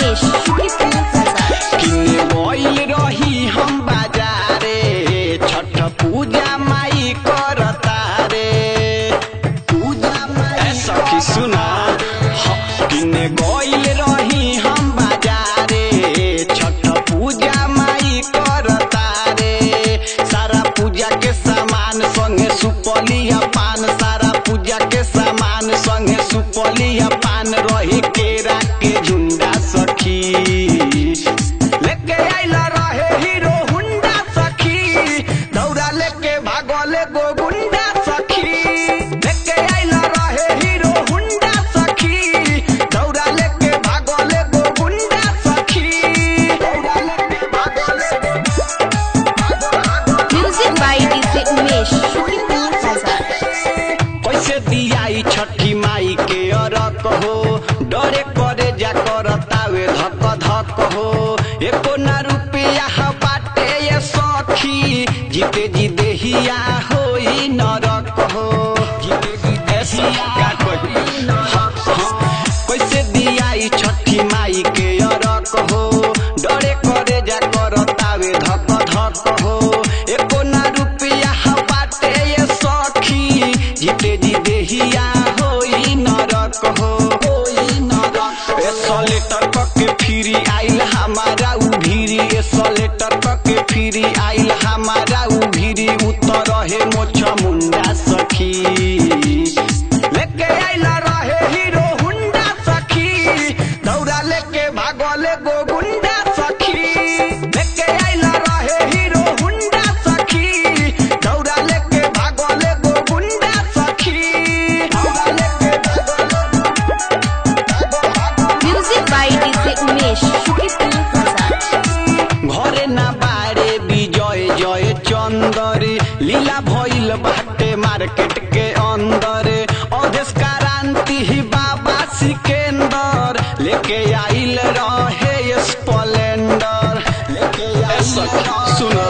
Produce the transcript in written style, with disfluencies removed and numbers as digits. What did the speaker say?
उमेश किने गइल रही हम बाजारे छठ पूजा माई करता रे पूजा माई सखी सुना किने गइल रही हम बाजारे छठ पूजा माई करता रे सारा पूजा के सामान संगे सुपलिया पान सारा पूजा के सामान संगे सुपलिया पान रही केरा के झुंडा सखी लेके आइला रहे हीरो हुंडा सखी दौड़ा लेके भागले गो गुंडा सखी लेके आइला रहे हीरो हुंडा सखी दौड़ा लेके भागले गो गुंडा सखी दौड़ा लेके भागले म्यूजिक बाय डीजे उमेश कैसे दियाई छठी माई के अरक हो डरे करे जा करतावे धक धक हो एको ना रुपया बाटे ये सखी जीते जी देहिया होई नरक हो जीते जी देहिया कैसे दियाई छठी माई के अरक हो डरे करे जा करतावे धक धक हो एको ना रुपया बाटे ये सखी जीते जी देहिया होई नरक हो होई नरक ए लेटर के फिरी आइल हमारा उभिरी ए लेटर के फिरी आइल हमारा उभिरी उतर रहे मोछ मुंडा सखी लेके आइला रहे हीरो हुंडा सखी दौड़ा लेके भागले गो गुंडा सखी लेके आइला रहे हीरो हुंडा सखी दौड़ा लेके भागले गो गुंडा सखी दौड़ा लेके म्यूजिक बाय डीजे उमेश घरे ना बारे विजय जय चंदर लीला भइल बाटे मार्केट के अंदर अदेश क्रांति ही बाबा सिकंदर लेके आइल रहे स्प्लेंडर लेके आइल सुनो